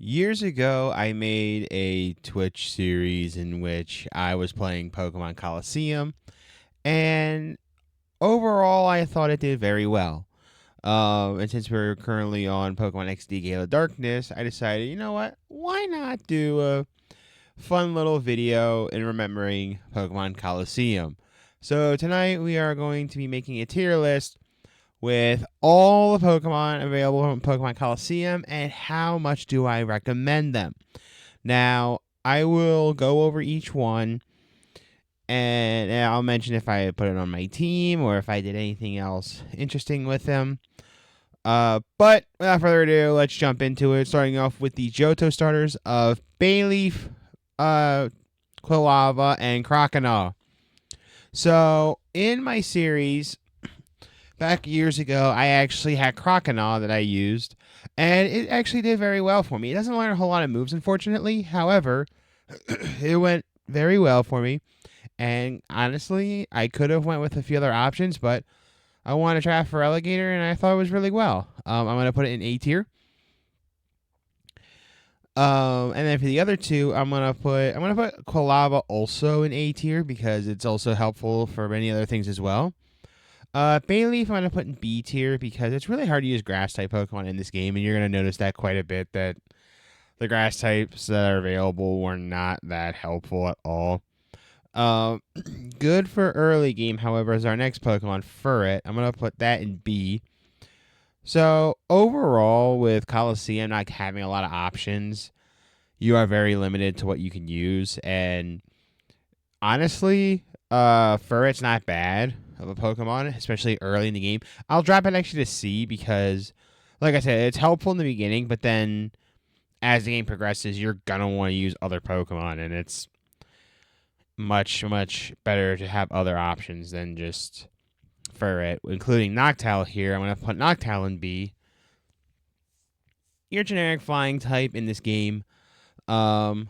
Years ago, I made a Twitch series in which I was playing Pokemon Colosseum, and overall, I thought it did very well. And since we're currently on Pokemon XD Gale of Darkness, I decided, you know what? Why not do a fun little video in remembering Pokemon Colosseum? So tonight, we are going to be making a tier list with all the Pokemon available from Pokemon Colosseum and how much do I recommend them. Now, I will go over each one and I'll mention if I put it on my team or if I did anything else interesting with them. But without further ado, let's jump into it. Starting off with the Johto starters of Bayleaf, Quilava, and Croconaw. So, in my series, back years ago, I actually had Croconaw that I used, and it actually did very well for me. It doesn't learn a whole lot of moves, unfortunately. However, it went very well for me. And honestly, I could have went with a few other options, but I wanted to try out for Alligator, and I thought it was really well. I'm gonna put it in A tier. And then for the other two, I'm gonna put Quilava also in A tier because it's also helpful for many other things as well. Bayleaf, I'm going to put in B tier because it's really hard to use grass type Pokemon in this game, and you're going to notice that quite a bit, that the grass types that are available were not that helpful at all. Good for early game, however, is our next Pokemon, Furret. I'm going to put that in B. So, overall, with Colosseum not having a lot of options, you are very limited to what you can use, and honestly, Furret's not bad of a Pokemon, especially early in the game. I'll drop it actually to C because, like I said, it's helpful in the beginning, but then as the game progresses, you're gonna want to use other Pokemon, and it's much, much better to have other options than just Furret, including Noctowl here. I'm gonna put Noctowl in B. Your generic flying type in this game, and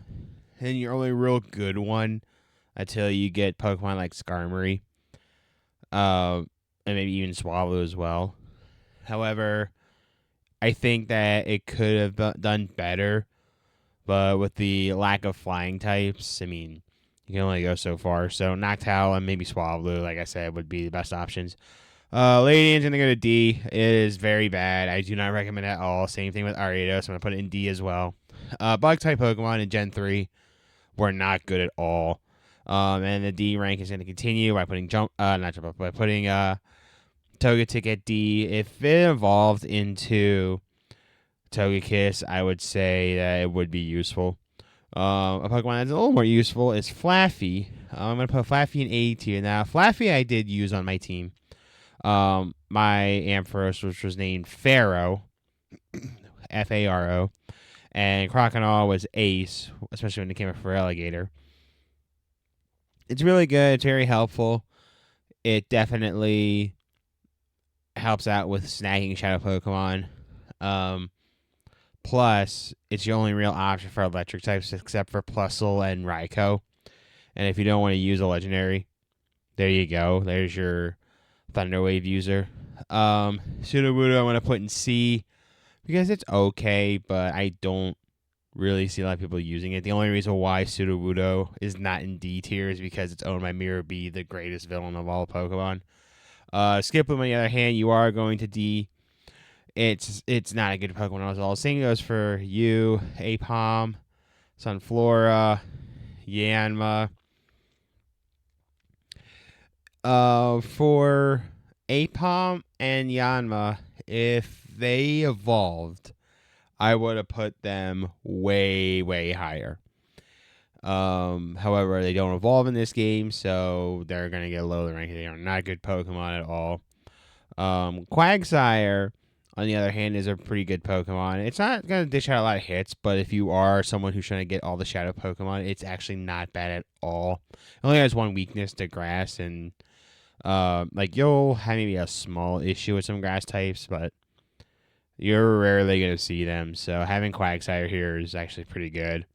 your only real good one until you get Pokemon like Skarmory, and maybe even Swallow as well. However, I think that it could have done better, but with the lack of flying types, I mean, you can only go so far. So Noctowl and maybe Swallow, like I said, would be the best options. Ladian's going to go to D. It is very bad. I do not recommend it at all. Same thing with Ariados. I'm going to put it in D as well. Bug type Pokemon in Gen 3 were not good at all. And the D rank is going to continue by putting Togetic at D. If it evolved into Togekiss, I would say that it would be useful. A Pokemon that's a little more useful is Flaffy. I'm going to put Flaffy in A tier. Now, Flaffy I did use on my team. My Ampharos, which was named Pharaoh, Faro, and Croconaw was Ace, especially when it came up for Alligator. It's really good. It's very helpful. It definitely helps out with snagging Shadow Pokemon. Plus, it's the only real option for electric types except for Plusle and Raikou. And if you don't want to use a legendary, there you go. There's your Thunder Wave user. Sudowoodo I'm going to put in C because it's okay, but I don't really see a lot of people using it. The only reason why Sudowoodo is not in D tier is because it's owned by Mirror B, the greatest villain of all Pokemon. Skiploom, on the other hand, you are going to D. It's not a good Pokemon at all. Same goes for you, Apom, Sunflora, Yanma. For Apom and Yanma, if they evolved, I would have put them way, way higher. However, they don't evolve in this game, so they're going to get low the rank. They are not good Pokemon at all. Quagsire, on the other hand, is a pretty good Pokemon. It's not going to dish out a lot of hits, but if you are someone who's trying to get all the Shadow Pokemon, it's actually not bad at all. It only has one weakness to Grass, and you'll have maybe a small issue with some Grass types, but you're rarely going to see them. So having Quagsire here is actually pretty good.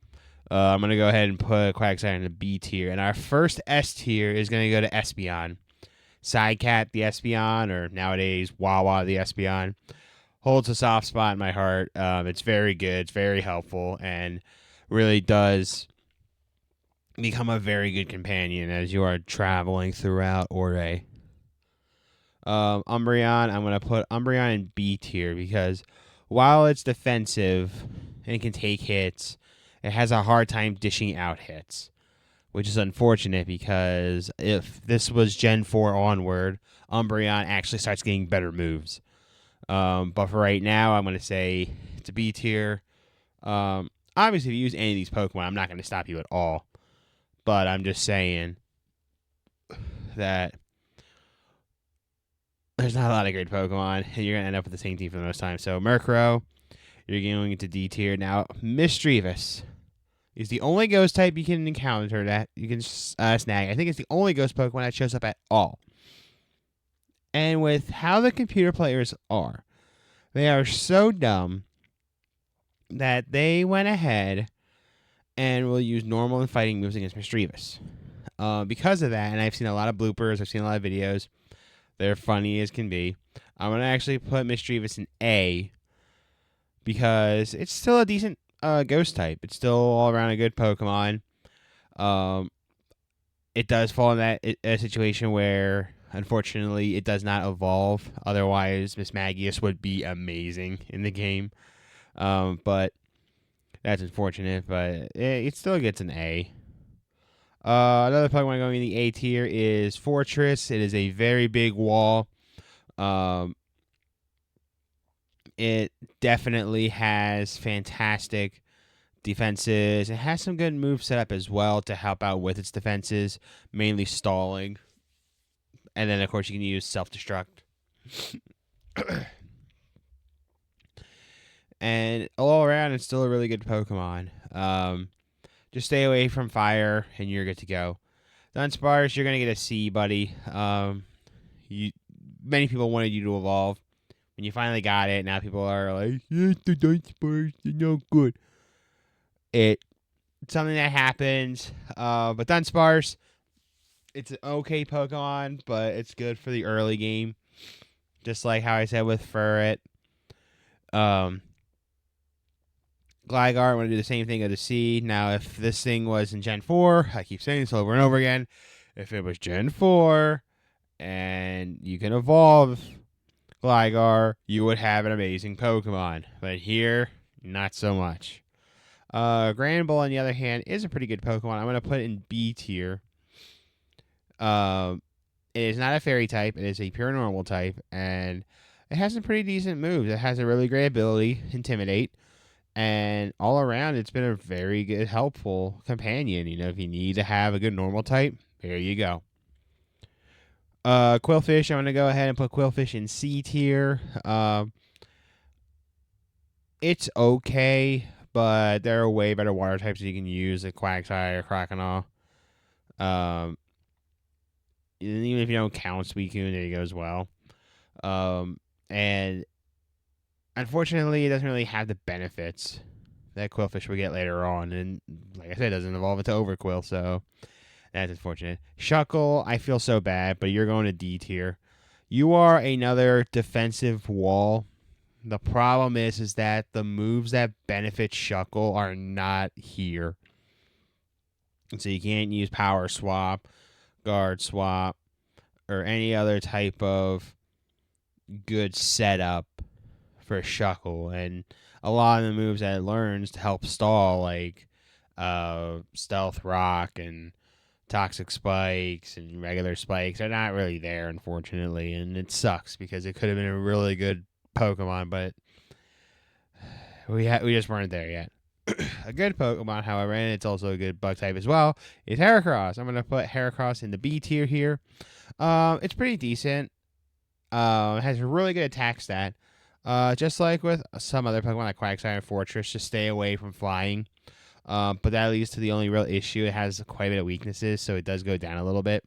I'm going to go ahead and put Quagsire in the B tier. And our first S tier is going to go to Espeon. Sidecat the Espeon, or nowadays Wawa the Espeon. holds a soft spot in my heart. It's very good. It's very helpful, and really does become a very good companion as you are traveling throughout Ore. Umbreon, I'm going to put Umbreon in B tier because while it's defensive and can take hits, it has a hard time dishing out hits, which is unfortunate because if this was Gen 4 onward, Umbreon actually starts getting better moves. But for right now, I'm going to say it's a B tier. Obviously, if you use any of these Pokemon, I'm not going to stop you at all. But I'm just saying that there's not a lot of great Pokemon, and you're going to end up with the same team for the most time. So Murkrow, you're going into D tier. Now, Mischievous is the only ghost type you can encounter that you can snag. I think it's the only ghost Pokemon that shows up at all. And with how the computer players are, they are so dumb that they went ahead and will use normal and fighting moves against Mischievous. Because of that, and I've seen a lot of bloopers, I've seen a lot of videos, they're funny as can be. I'm going to actually put Mischievous in A because it's still a decent ghost type. It's still all around a good Pokemon. It does fall in that a situation where, unfortunately, it does not evolve. Otherwise, Miss Magius would be amazing in the game. But that's unfortunate, but it still gets an A. Another Pokemon going in the A tier is Fortress. It is a very big wall. It definitely has fantastic defenses. It has some good moves set up as well to help out with its defenses, mainly stalling. And then, of course, you can use self-destruct. And all around, it's still a really good Pokemon. Just stay away from fire, and you're good to go. Dunsparce, you're going to get a C, buddy. Many people wanted you to evolve. When you finally got it, now people are like, yes, the Dunsparce, they're no good. It's something that happens. But Dunsparce, it's an okay Pokemon, but it's good for the early game. Just like how I said with Furret. Gligar, I'm going to do the same thing as a C. Now, if this thing was in Gen 4, I keep saying this over and over again. If it was Gen 4 and you can evolve Gligar, you would have an amazing Pokemon. But here, not so much. Granbull, on the other hand, is a pretty good Pokemon. I'm going to put it in B tier. It is not a fairy type. It is a pure normal type. And it has some pretty decent moves. It has a really great ability, Intimidate. And all around, it's been a very good, helpful companion. You know, if you need to have a good normal type, there you go. Quillfish, I'm going to go ahead and put Quillfish in C tier. It's okay, but there are way better water types that you can use, like Quagsire or Croconaw. Even if you don't count Suicune, there you go as well. And unfortunately, it doesn't really have the benefits that Quillfish will get later on. And like I said, it doesn't evolve into Overquill, so that's unfortunate. Shuckle, I feel so bad, but you're going to D tier. You are another defensive wall. The problem is that the moves that benefit Shuckle are not here. And so you can't use Power Swap, Guard Swap, or any other type of good setup for Shuckle. And a lot of the moves that it learns to help stall, like Stealth Rock and Toxic Spikes and regular Spikes, are not really there, unfortunately. And it sucks because it could have been a really good Pokemon, but we just weren't there yet. A good Pokemon, however, and it's also a good bug type as well, is Heracross. I'm going to put Heracross in the B tier here. It's pretty decent. It has a really good attack stat. Just like with some other Pokemon like Quagsire and Fortress, just stay away from flying. But that leads to the only real issue. It has quite a bit of weaknesses, so it does go down a little bit.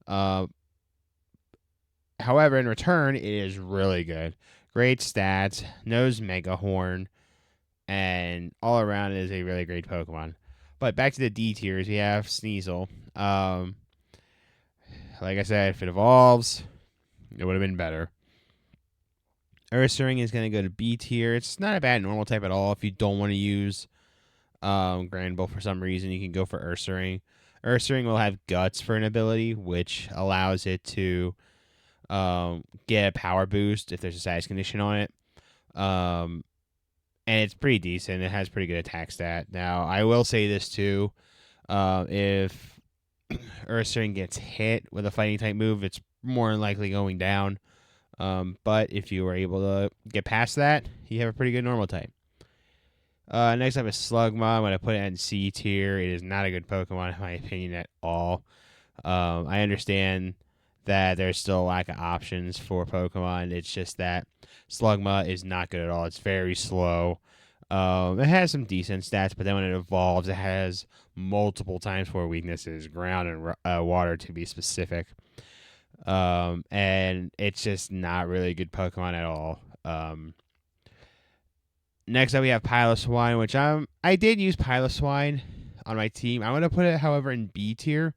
However, in return, it is really good. Great stats, knows Mega Horn, and all around it is a really great Pokemon. But back to the D tiers, we have Sneasel. Like I said, if it evolves, it would have been better. Ursaring is going to go to B tier. It's not a bad normal type at all. If you don't want to use Granbull for some reason, you can go for Ursaring. Ursaring will have Guts for an ability, which allows it to get a power boost if there's a status condition on it. And it's pretty decent. It has pretty good attack stat. Now, I will say this too. If Ursaring gets hit with a fighting type move, it's more than likely going down. But if you were able to get past that, you have a pretty good normal type. Next up is Slugma. I'm going to put it in C tier. It is not a good Pokemon, in my opinion, at all. I understand that there's still a lack of options for Pokemon. It's just that Slugma is not good at all. It's very slow. It has some decent stats, but then when it evolves, it has multiple times more weaknesses, ground and water to be specific. And it's just not really a good Pokemon at all. Next up, we have Piloswine, which I did use Piloswine on my team. I'm going to put it, however, in B tier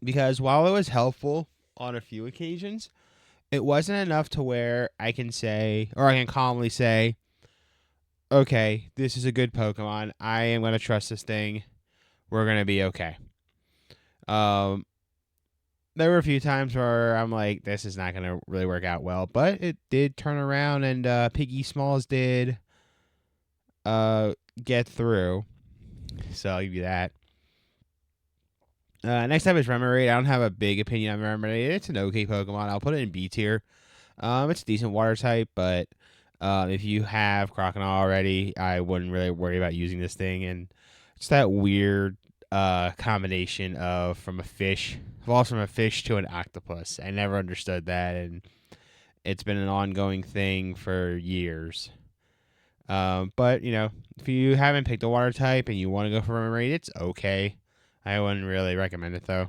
because while it was helpful on a few occasions, it wasn't enough to where I can say, or I can calmly say, okay, this is a good Pokemon. I am going to trust this thing. We're going to be okay. There were a few times where I'm like, this is not going to really work out well, but it did turn around, and Piggy Smalls did get through. So I'll give you that. Next up is Remoraid. I don't have a big opinion on Remoraid. It's an okay Pokemon. I'll put it in B tier. It's a decent water type, but if you have Crocodile already, I wouldn't really worry about using this thing. And it's that weird combination of from a fish to an octopus. I never understood that, and it's been an ongoing thing for years. But if you haven't picked a water type and you want to go for Remoraid, it's okay. I wouldn't really recommend it though.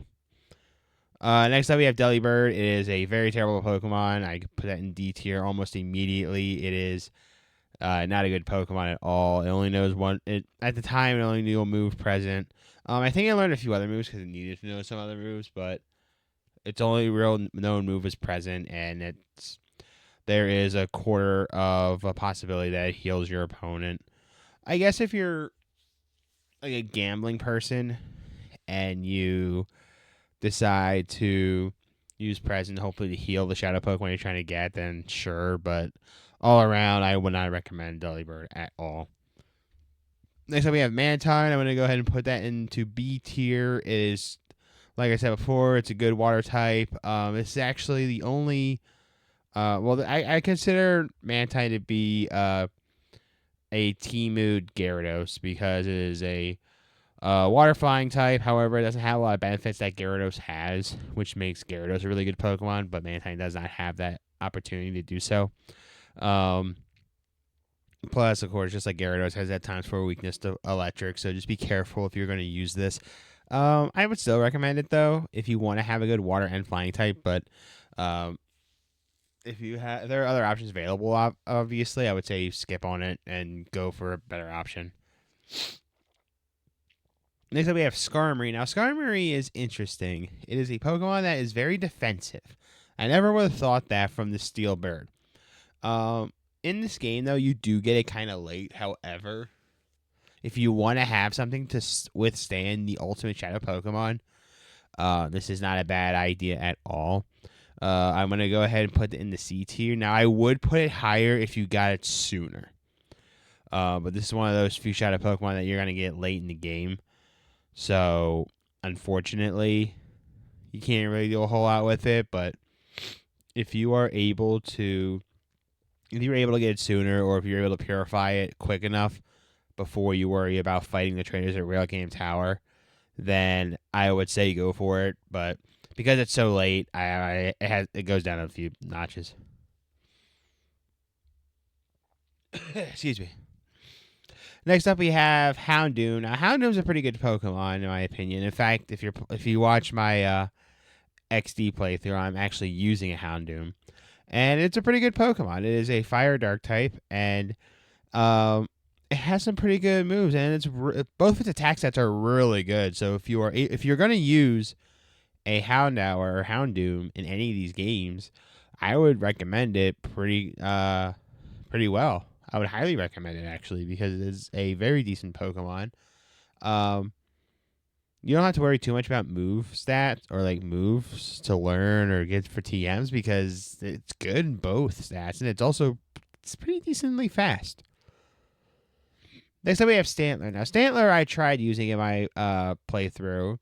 Next up, we have Delibird. It is a very terrible Pokemon. I could put that in D tier almost immediately. It is not a good Pokemon at all. It only knows one. At the time, it only knew a move present. I think I learned a few other moves because it needed to know some other moves, but its only real known move is present, and there is a quarter of a possibility that it heals your opponent. I guess if you're like a gambling person and you decide to use present hopefully to heal the shadow Pokemon you're trying to get, then sure, but all around I would not recommend Delibird at all. Next up we have Mantine. I'm going to go ahead and put that into B tier. It is, like I said before, it's a good water type. It's actually the only I consider Mantine to be a Teamood Gyarados because it is a water flying type. However, it doesn't have a lot of benefits that Gyarados has, which makes Gyarados a really good Pokemon, but Mantine does not have that opportunity to do so. Plus, of course, just like Gyarados has at times for a weakness to electric, so just be careful if you're going to use this. I would still recommend it, though, if you want to have a good water and flying type, but if you have, there are other options available, obviously, I would say you skip on it and go for a better option. Next up, we have Skarmory. Now, Skarmory is interesting. It is a Pokemon that is very defensive. I never would have thought that from the Steel Bird. In this game, though, you do get it kind of late. However, if you want to have something to withstand the ultimate Shadow Pokemon, this is not a bad idea at all. I'm going to go ahead and put it in the C tier. Now, I would put it higher if you got it sooner. But this is one of those few Shadow Pokemon that you're going to get late in the game. So, unfortunately, you can't really do a whole lot with it. But if you're able to get it sooner, or if you're able to purify it quick enough before you worry about fighting the trainers at Rail Game Tower, then I would say go for it. But because it's so late, it goes down a few notches. Excuse me. Next up, we have Houndoom. Now, Houndoom's a pretty good Pokemon, in my opinion. In fact, if you watch my XD playthrough, I'm actually using a Houndoom, and it's a pretty good Pokemon. It is a Fire Dark type, and it has some pretty good moves, and both of its attack sets are really good. So if you're going to use a Houndour or Houndoom in any of these games, I would recommend it pretty well. I would highly recommend it actually because it is a very decent Pokemon. Um, you don't have to worry too much about move stats or like moves to learn or get for TMs because it's good in both stats and it's pretty decently fast. Next up we have Stantler. Now Stantler I tried using in my playthrough.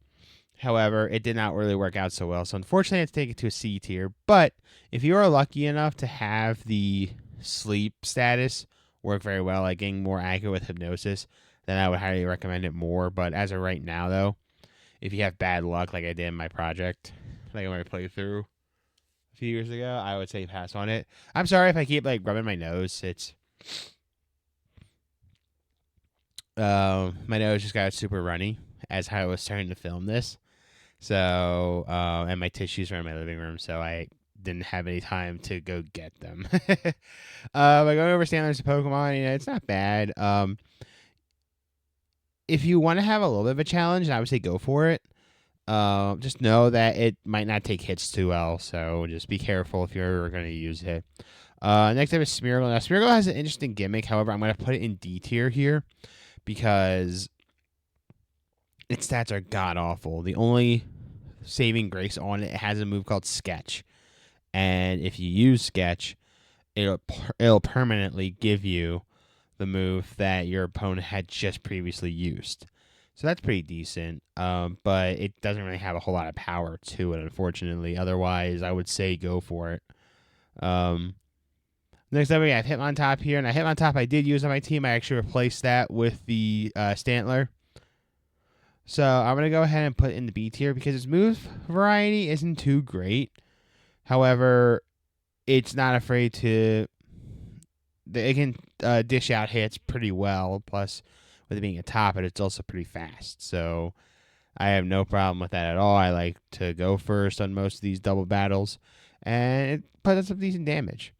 However, it did not really work out so well. So unfortunately I had to take it to a C tier. But if you are lucky enough to have the sleep status work very well, like getting more accurate with hypnosis, then I would highly recommend it more. But as of right now though, if you have bad luck, like I did in my project, like in my playthrough a few years ago, I would say pass on it. I'm sorry if I keep like rubbing my nose. It's my nose just got super runny as I was starting to film this. So and my tissues are in my living room, so I didn't have any time to go get them. By going over standards of Pokemon, it's not bad. If you want to have a little bit of a challenge, I would say go for it. Just know that it might not take hits too well, so just be careful if you're going to use it. Next up is Smeargle. Now, Smeargle has an interesting gimmick. However, I'm going to put it in D tier here because its stats are god awful. The only saving grace on it has a move called Sketch, and if you use Sketch, it'll permanently give you the move that your opponent had just previously used. So that's pretty decent, but it doesn't really have a whole lot of power to it, unfortunately. Otherwise, I would say go for it. Next up, we have Hitmontop here. And Hitmontop I did use on my team. I actually replaced that with the Stantler. So I'm going to go ahead and put it in the B tier because its move variety isn't too great. However, it's not afraid to... It can dish out hits pretty well. Plus, with it being a top, it's also pretty fast. So I have no problem with that at all. I like to go first on most of these double battles. And it puts up decent damage.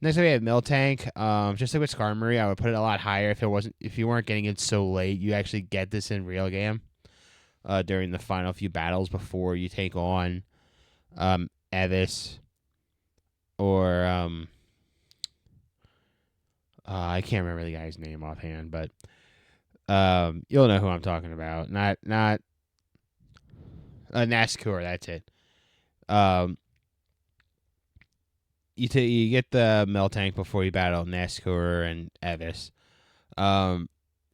Next up we have Miltank. Just like with Skarmory, I would put it a lot higher if you weren't getting it so late. You actually get this in real game during the final few battles before you take on Evis or I can't remember the guy's name offhand, but you'll know who I'm talking about. Not Naskur. That's it. You get the Miltank before you battle Naskur and Evis.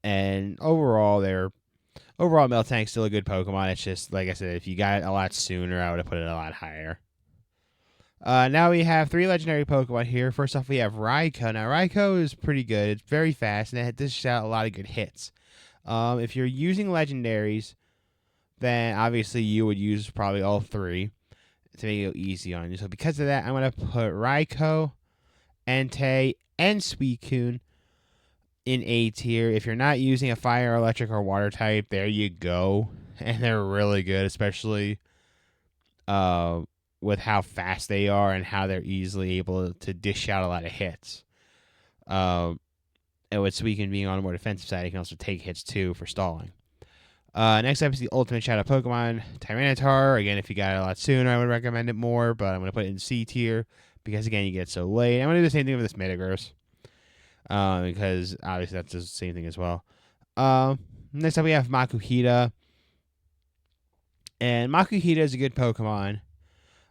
And overall Miltank's still a good Pokemon. It's just like I said, if you got it a lot sooner, I would have put it a lot higher. Now we have 3 legendary Pokemon here. First off, we have Raikou. Now, Raikou is pretty good. It's very fast, and it dishes out a lot of good hits. If you're using legendaries, then obviously you would use probably all 3 to make it easy on you. So because of that, I'm going to put Raikou, Entei, and Suicune in A tier. If you're not using a fire, electric, or water type, there you go. And they're really good, especially with how fast they are and how they're easily able to dish out a lot of hits. And with Suicune being on the more defensive side, it can also take hits too for stalling. Next up is the Ultimate Shadow Pokemon, Tyranitar. Again, if you got it a lot sooner, I would recommend it more, but I'm going to put it in C tier because, again, you get so late. I'm going to do the same thing with this Metagross because, obviously, that's the same thing as well. Next up, we have Makuhita. And Makuhita is a good Pokemon.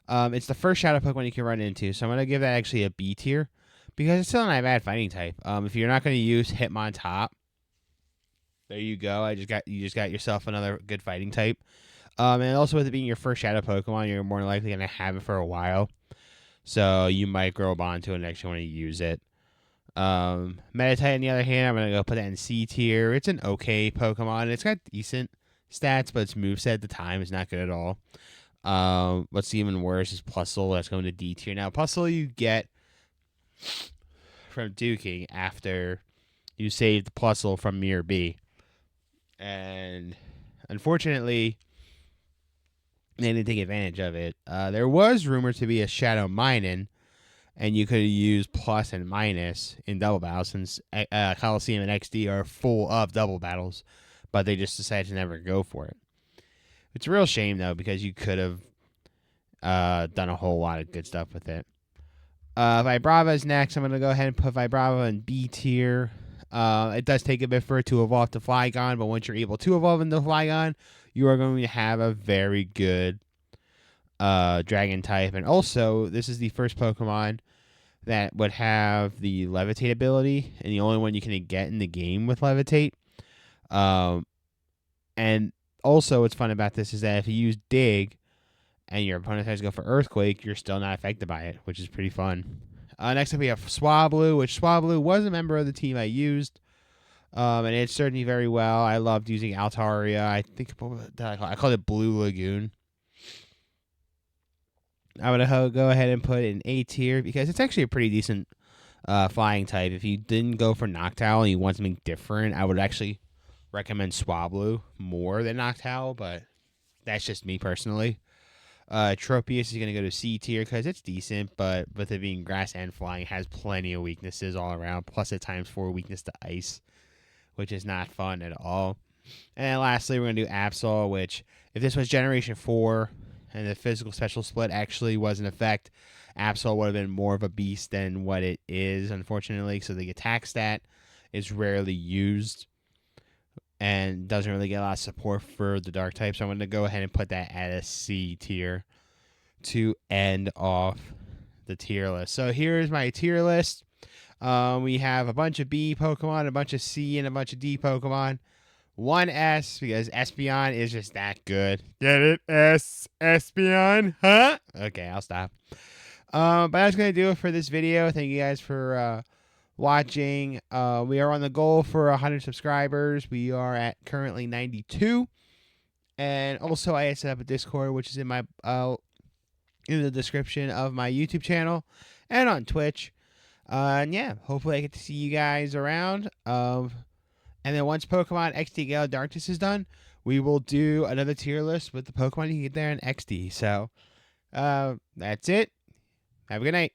It's the first Shadow Pokemon you can run into, so I'm going to give that actually a B tier because it's still not a bad fighting type. If you're not going to use Hitmontop, there you go. You just got yourself another good fighting type. And also with it being your first Shadow Pokemon, you're more likely going to have it for a while. So you might grow a bond to it and actually want to use it. Meditite, on the other hand, I'm going to go put that in C tier. It's an okay Pokemon. It's got decent stats, but its moveset at the time is not good at all. What's even worse is Plusle. That's going to D tier. Now, Plusle you get from duking after you save the Plusle from Mirror B. And unfortunately, they didn't take advantage of it. There was rumored to be a Shadow Minun, and you could use plus and minus in double battles since Colosseum and XD are full of double battles, but they just decided to never go for it. It's a real shame, though, because you could have done a whole lot of good stuff with it. Vibrava is next. I'm going to go ahead and put Vibrava in B tier. It does take a bit for it to evolve to Flygon, but once you're able to evolve into Flygon, you are going to have a very good dragon type. And also, this is the first Pokemon that would have the Levitate ability, and the only one you can get in the game with Levitate. And also, what's fun about this is that if you use Dig and your opponent has to go for Earthquake, you're still not affected by it, which is pretty fun. Next up, we have Swablu, which Swablu was a member of the team I used. And it served me very well. I loved using Altaria. I think I called it Blue Lagoon. I would go ahead and put it in A tier because it's actually a pretty decent flying type. If you didn't go for Noctowl and you want something different, I would actually recommend Swablu more than Noctowl, but that's just me personally. Tropius is going to go to C tier because it's decent, but with it being grass and flying, it has plenty of weaknesses all around, plus a ×4 weakness to ice, which is not fun at all. And then lastly, we're going to do Absol, which if this was Generation 4 and the physical special split actually was in effect, Absol would have been more of a beast than what it is, unfortunately. So the attack stat is rarely used and doesn't really get a lot of support for the dark type. So I'm going to go ahead and put that at a C tier to end off the tier list. So here's my tier list. We have a bunch of B Pokemon, a bunch of C, and a bunch of D Pokemon. 1 S because Espeon is just that good. Get it? Espeon? Huh? Okay, I'll stop. But that's going to do it for this video. Thank you guys for watching. We are on the goal for 100 subscribers. We are at currently 92. And also, I set up a Discord, which is in my in the description of my YouTube channel and on Twitch. And yeah, hopefully I get to see you guys around. And then once Pokemon XD Gale Darkness is done, we will do another tier list with the Pokemon you can get there in XD. So that's it. Have a good night.